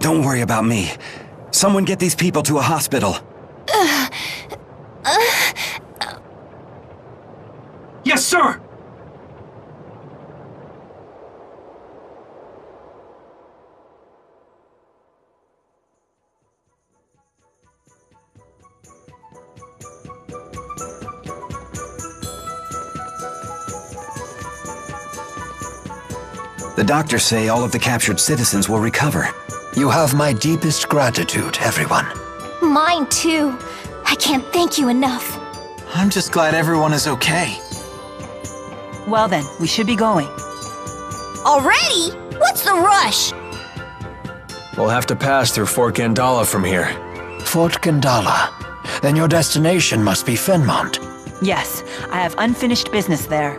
Don't worry about me. Someone get these people to a hospital. Yes, sir! The doctors say all of the captured citizens will recover. You have my deepest gratitude, everyone. Mine too. I can't thank you enough. I'm just glad everyone is okay. Well then, we should be going. Already? What's the rush? We'll have to pass through Fort Gandala from here. Fort Gandala. Then your destination must be Fenmont. Yes, I have unfinished business there.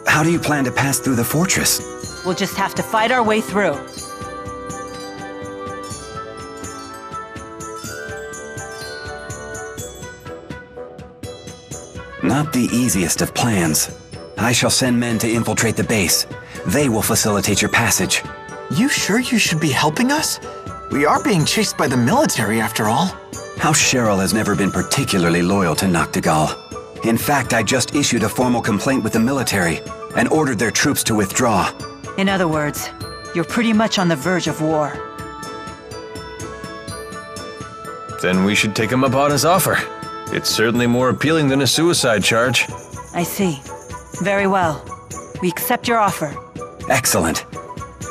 How do you plan to pass through the fortress? We'll just have to fight our way through. Not the easiest of plans. I shall send men to infiltrate the base. They will facilitate your passage. You sure you should be helping us? We are being chased by the military after all. House Cheryl has never been particularly loyal to Noctigal. In fact, I just issued a formal complaint with the military and ordered their troops to withdraw. In other words, you're pretty much on the verge of war. Then we should take him up on his offer. It's certainly more appealing than a suicide charge. I see. Very well. We accept your offer. Excellent.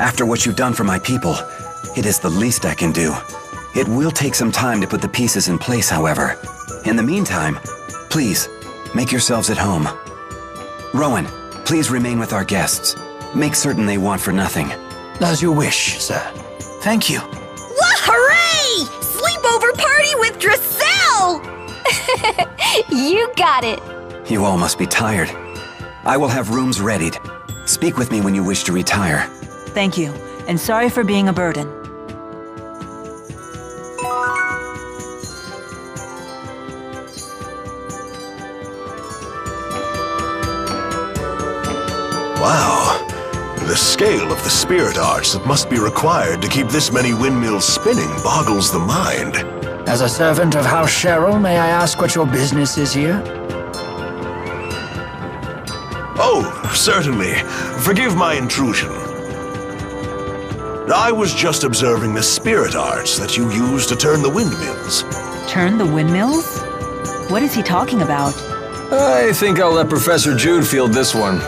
After what you've done for my people, it is the least I can do. It will take some time to put the pieces in place, however. In the meantime, please, make yourselves at home. Rowan, please remain with our guests. Make certain they want for nothing. As you wish, sir. Thank you. Wah, hooray! Sleepover party with Dracel! You got it. You all must be tired. I will have rooms readied. Speak with me when you wish to retire. Thank you, and sorry for being a burden. Wow. The scale of the spirit arts that must be required to keep this many windmills spinning boggles the mind. As a servant of House Cheryl, may I ask what your business is here? Oh, certainly. Forgive my intrusion. I was just observing the spirit arts that you use to turn the windmills. Turn the windmills? What is he talking about? I think I'll let Professor Jude field this one.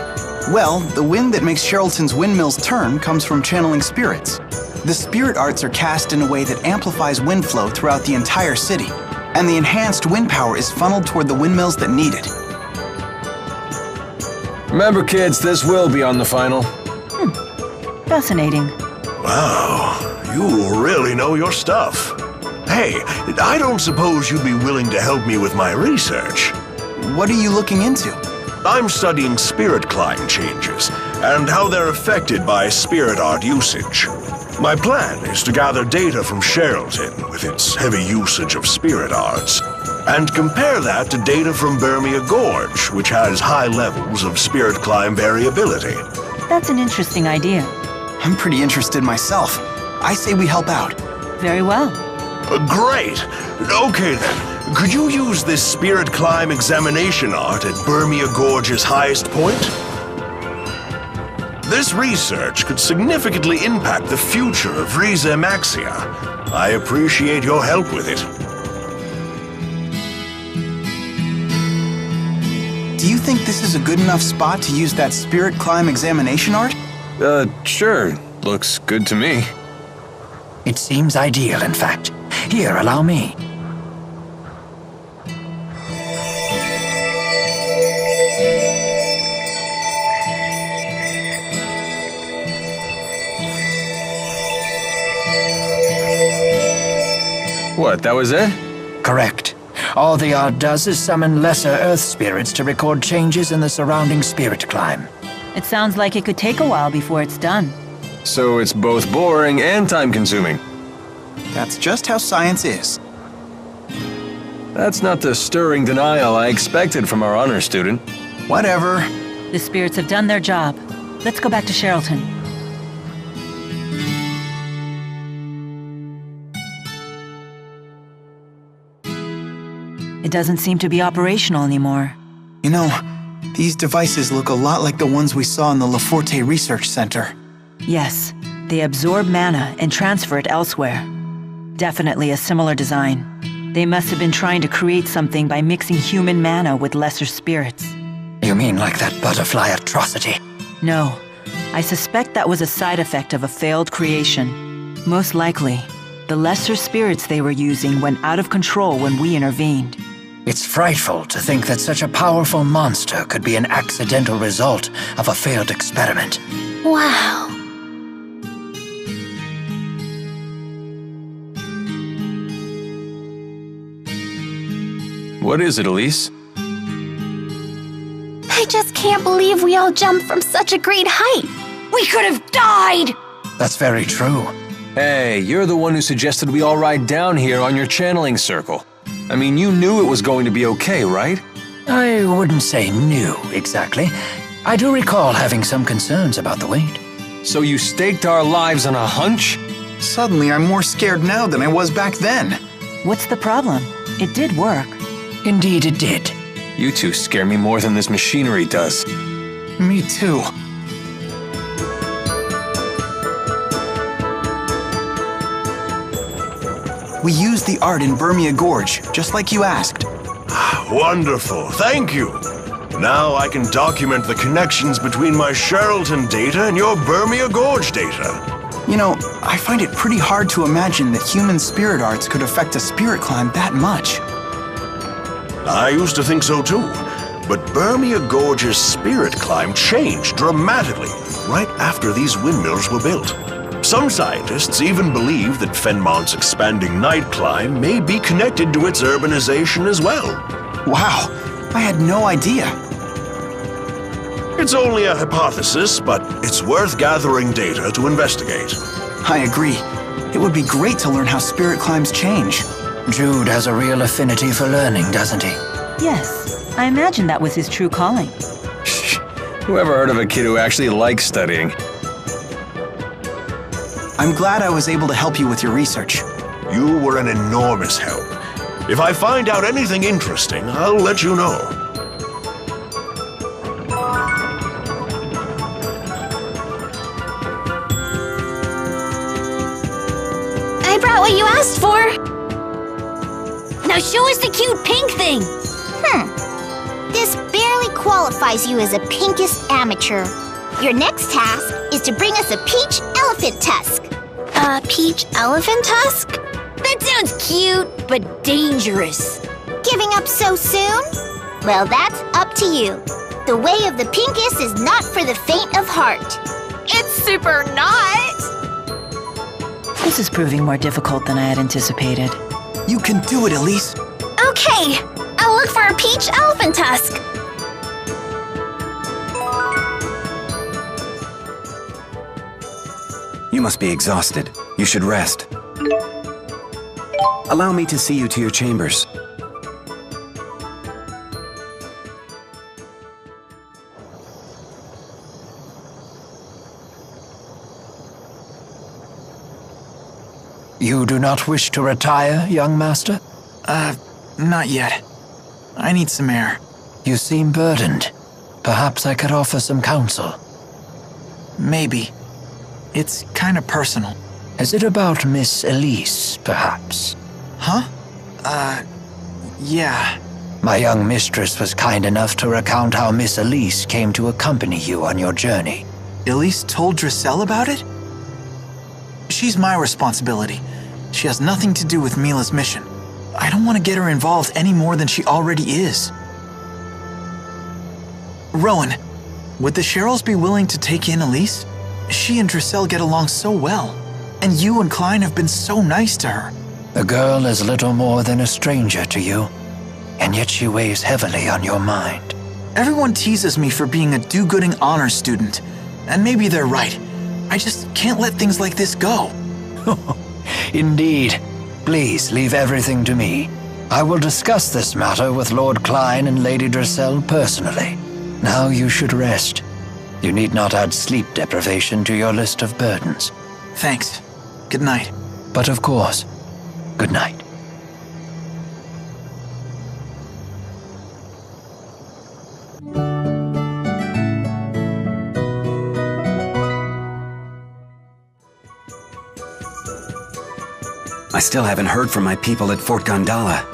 Well, the wind that makes Sharilton's windmills turn comes from channeling spirits. The spirit arts are cast in a way that amplifies wind flow throughout the entire city, and the enhanced wind power is funneled toward the windmills that need it. Remember, kids, this will be on the final. Fascinating. Wow, you really know your stuff. Hey, I don't suppose you'd be willing to help me with my research. What are you looking into? I'm studying spirit climb changes and how they're affected by spirit art usage. My plan is to gather data from Sharilton with its heavy usage of spirit arts and compare that to data from Burmia Gorge, which has high levels of spirit climb variability. That's an interesting idea. I'm pretty interested myself. I say we help out. Very well. Great! Okay then, could you use this spirit climb examination art at Burmia Gorge's highest point? This research could significantly impact the future of Riza Maxia. I appreciate your help with it. Do you think this is a good enough spot to use that spirit climb examination art? Sure. Looks good to me. It seems ideal, in fact. Here, allow me. What, that was it? Correct. All the art does is summon lesser earth spirits to record changes in the surrounding spirit climb. It sounds like it could take a while before it's done. So it's both boring and time-consuming. That's just how science is. That's not the stirring denial I expected from our honor student. Whatever. The spirits have done their job. Let's go back to Sharilton. It doesn't seem to be operational anymore. You know, these devices look a lot like the ones we saw in the Laforte Research Center. Yes, they absorb mana and transfer it elsewhere. Definitely a similar design. They must have been trying to create something by mixing human mana with lesser spirits. You mean like that butterfly atrocity? No, I suspect that was a side effect of a failed creation. Most likely, the lesser spirits they were using went out of control when we intervened. It's frightful to think that such a powerful monster could be an accidental result of a failed experiment. Wow. What is it, Elise? I just can't believe we all jumped from such a great height. We could have died! That's very true. Hey, you're the one who suggested we all ride down here on your channeling circle. I mean, you knew it was going to be okay, right? I wouldn't say new, exactly. I do recall having some concerns about the weight. So you staked our lives on a hunch? Suddenly, I'm more scared now than I was back then. What's the problem? It did work. Indeed it did. You two scare me more than this machinery does. Me too. We used the art in Burmia Gorge, just like you asked. Wonderful, thank you. Now I can document the connections between my Sharilton data and your Burmia Gorge data. You know, I find it pretty hard to imagine that human spirit arts could affect a spirit climb that much. I used to think so too, but Burmia Gorge's spirit climb changed dramatically right after these windmills were built. Some scientists even believe that Fenmont's expanding night climb may be connected to its urbanization as well. Wow, I had no idea. It's only a hypothesis, but it's worth gathering data to investigate. I agree. It would be great to learn how spirit climbs change. Jude has a real affinity for learning, doesn't he? Yes, I imagine that was his true calling. Whoever heard of a kid who actually likes studying? I'm glad I was able to help you with your research. You were an enormous help. If I find out anything interesting, I'll let you know. I brought what you asked for. Now show us the cute pink thing. This barely qualifies you as a pinkest amateur. Your next task is to bring us a peach elephant tusk. A peach elephant tusk? That sounds cute, but dangerous. Giving up so soon? Well, that's up to you. The way of the pinkest is not for the faint of heart. It's super not! This is proving more difficult than I had anticipated. You can do it, Elise. Okay, I'll look for a peach elephant tusk. You must be exhausted. You should rest. Allow me to see you to your chambers. You do not wish to retire, young master? Not yet. I need some air. You seem burdened. Perhaps I could offer some counsel. Maybe. It's kind of personal. Is it about Miss Elise, perhaps? Huh? Yeah. My young mistress was kind enough to recount how Miss Elise came to accompany you on your journey. Elise told Drissel about it? She's my responsibility. She has nothing to do with Mila's mission. I don't want to get her involved any more than she already is. Rowan, would the Sherrills be willing to take in Elise? She and Drissel get along so well, and you and Klein have been so nice to her. The girl is little more than a stranger to you, and yet she weighs heavily on your mind. Everyone teases me for being a do-gooding honors student, and maybe they're right. I just can't let things like this go. Indeed. Please leave everything to me. I will discuss this matter with Lord Klein and Lady Drissel personally. Now you should rest. You need not add sleep deprivation to your list of burdens. Thanks. Good night. But of course, good night. still haven't heard from my people at Fort Gondala.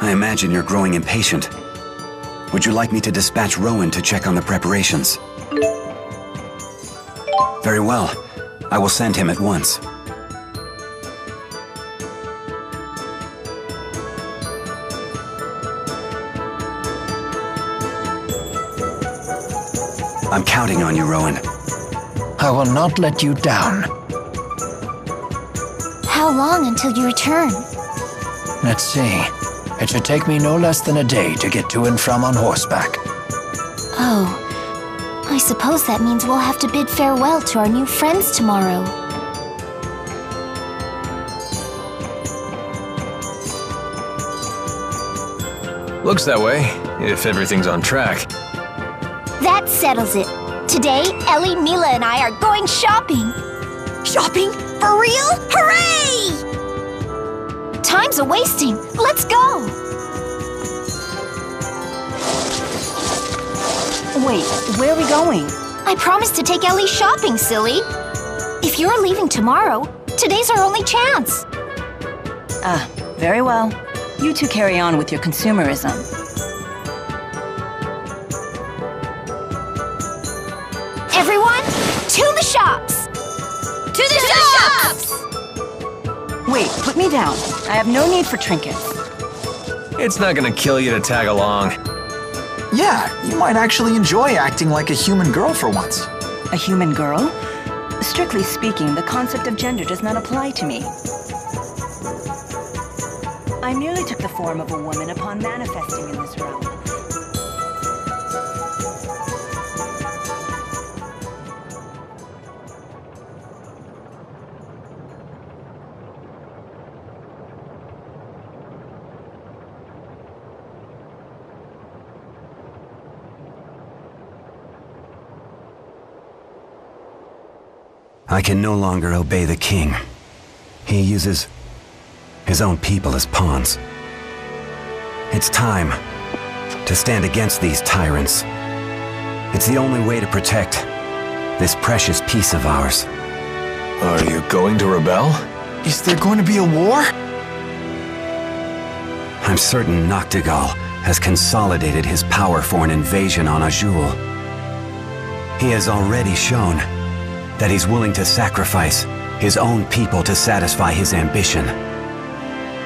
I imagine you're growing impatient. Would you like me to dispatch Rowan to check on the preparations? Very well. I will send him at once. I'm counting on you, Rowan. I will not let you down. How long until you return? Let's see. It should take me no less than a day to get to and from on horseback. Oh, I suppose that means we'll have to bid farewell to our new friends tomorrow. Looks that way, if everything's on track. That settles it. Today, Ellie, Mila, and I are going shopping. Shopping? For real? Hooray! Time's a-wasting. Let's go! Wait, where are we going? I promised to take Ellie shopping, silly. If you're leaving tomorrow, today's our only chance. Very well. You two carry on with your consumerism. Everyone, to the shops! To the shops! Wait, put me down. I have no need for trinkets. It's not gonna kill you to tag along. Yeah, you might actually enjoy acting like a human girl for once. A human girl? Strictly speaking, the concept of gender does not apply to me. I merely took the form of a woman upon manifesting in this realm. I can no longer obey the king. He uses his own people as pawns. It's time to stand against these tyrants. It's the only way to protect this precious piece of ours. Are you going to rebel? Is there going to be a war? I'm certain Noctigal has consolidated his power for an invasion on Azul. He has already shown that he's willing to sacrifice his own people to satisfy his ambition.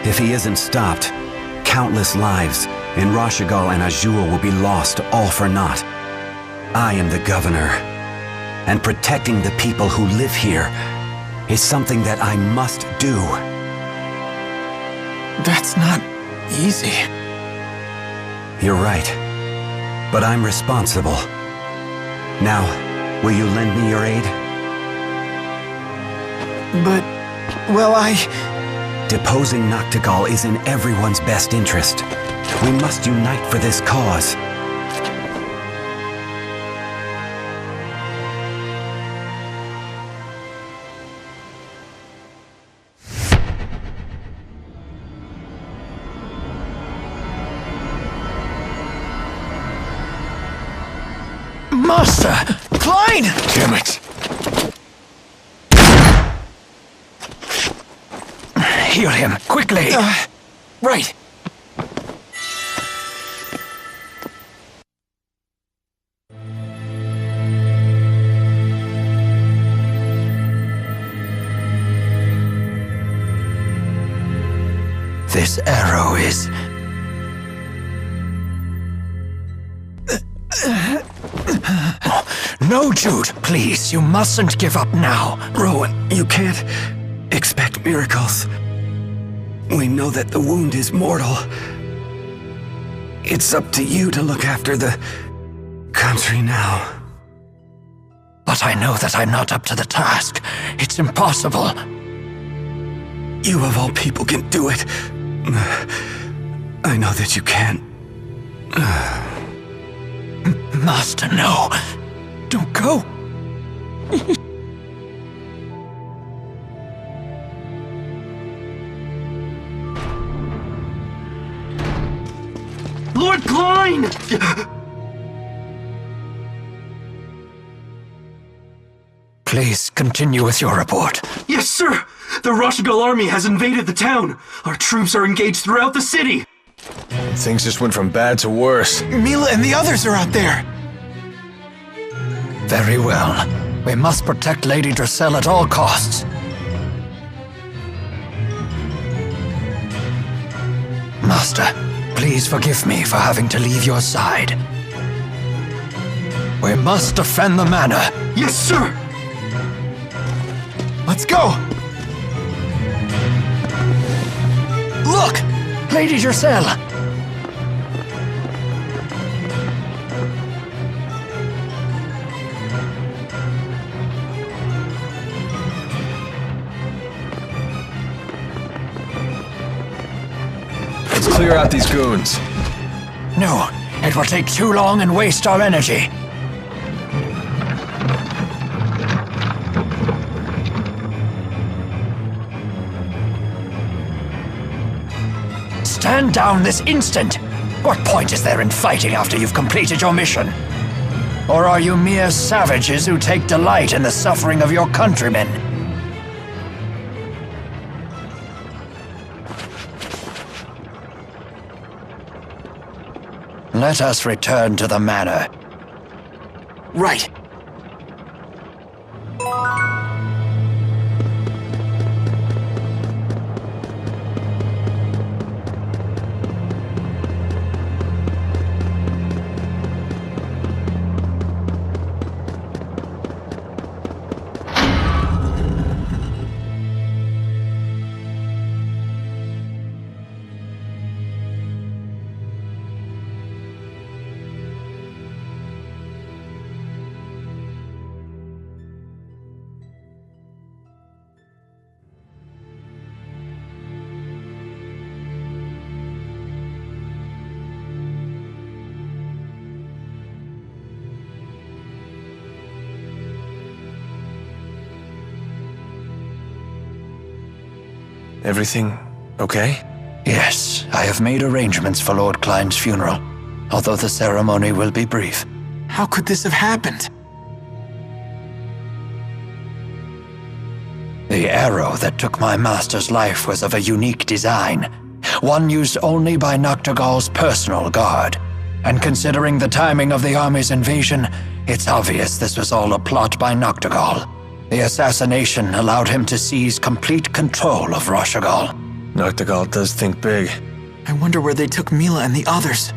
If he isn't stopped, countless lives in Rashigal and Azul will be lost all for naught. I am the governor, and protecting the people who live here is something that I must do. That's not easy. You're right, but I'm responsible. Now, will you lend me your aid? But, well, Deposing Noctigal is in everyone's best interest. We must unite for this cause. Master! Klein! Damn it. Heal him, quickly! right. This arrow is... No, Jude, please, you mustn't give up now. Rowan, you can't expect miracles. We know that the wound is mortal. It's up to you to look after the country now. But I know that I'm not up to the task. It's impossible. You of all people can do it. I know that you can. Master, no. Don't go. Lord Klein! Please continue with your report. Yes, sir. The Rushagal army has invaded the town! Our troops are engaged throughout the city! Things just went from bad to worse. Mila and the others are out there! Very well. We must protect Lady Dressel at all costs. Master, please forgive me for having to leave your side. We must defend the manor. Yes, sir! Let's go! Look! Lady Dressel! Let's clear out these goons. No, it will take too long and waste our energy. Stand down this instant! What point is there in fighting after you've completed your mission? Or are you mere savages who take delight in the suffering of your countrymen? Let us return to the manor. Right. Everything okay? Yes, I have made arrangements for Lord Klein's funeral, although the ceremony will be brief. How could this have happened? The arrow that took my master's life was of a unique design, one used only by Noctigal's personal guard. And considering the timing of the army's invasion, it's obvious this was all a plot by Noctigal. The assassination allowed him to seize complete control of Rushagal. Noctigal does think big. I wonder where they took Mila and the others.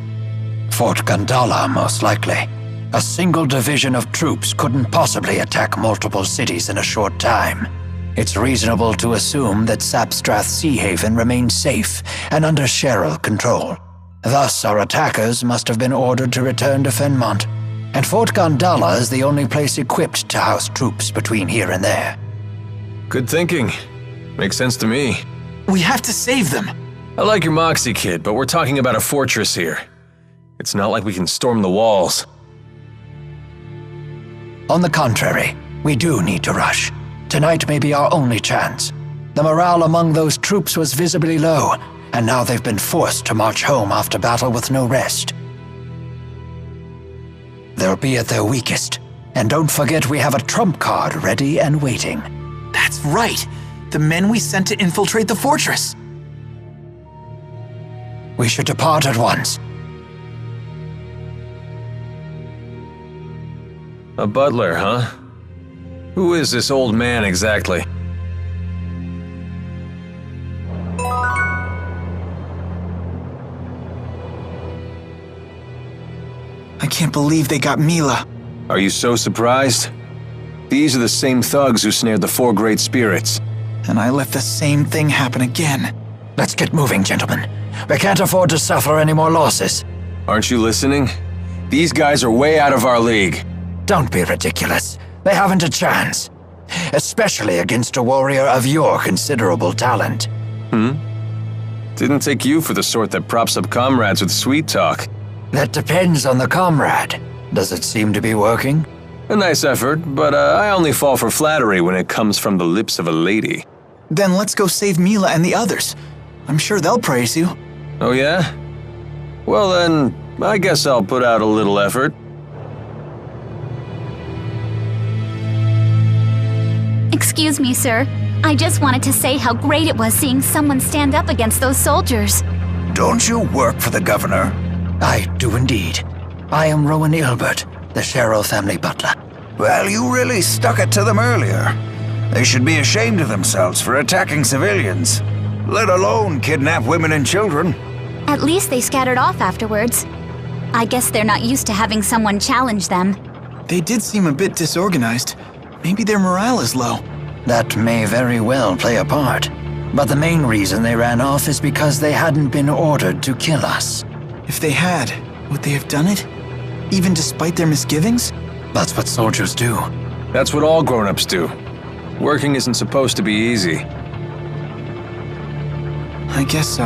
Fort Gandala, most likely. A single division of troops couldn't possibly attack multiple cities in a short time. It's reasonable to assume that Sapstrath Sea Haven remains safe and under Cheryl control. Thus, our attackers must have been ordered to return to Fenmont, and Fort Gandala is the only place equipped to house troops between here and there. Good thinking. Makes sense to me. We have to save them. I like your moxie, kid, but we're talking about a fortress here. It's not like we can storm the walls. On the contrary, we do need to rush. Tonight may be our only chance. The morale among those troops was visibly low, and now they've been forced to march home after battle with no rest. They'll be at their weakest, and don't forget we have a trump card ready and waiting. That's right. The men we sent to infiltrate the fortress. We should depart at once. A butler, huh? Who is this old man exactly? I can't believe they got Mila. Are you so surprised? These are the same thugs who snared the four great spirits. And I let the same thing happen again. Let's get moving, gentlemen. We can't afford to suffer any more losses. Aren't you listening? These guys are way out of our league. Don't be ridiculous. They haven't a chance. Especially against a warrior of your considerable talent. Didn't take you for the sort that props up comrades with sweet talk. That depends on the comrade. Does it seem to be working? A nice effort, but I only fall for flattery when it comes from the lips of a lady. Then let's go save Mila and the others. I'm sure they'll praise you. Oh yeah? Well then, I guess I'll put out a little effort. Excuse me, sir. I just wanted to say how great it was seeing someone stand up against those soldiers. Don't you work for the governor? I do indeed. I am Rowan Ilbert, the Sherrill family butler. Well, you really stuck it to them earlier. They should be ashamed of themselves for attacking civilians, let alone kidnap women and children. At least they scattered off afterwards. I guess they're not used to having someone challenge them. They did seem a bit disorganized. Maybe their morale is low. That may very well play a part. But the main reason they ran off is because they hadn't been ordered to kill us. If they had, would they have done it? Even despite their misgivings? That's what soldiers do. That's what all grown-ups do. Working isn't supposed to be easy. I guess so.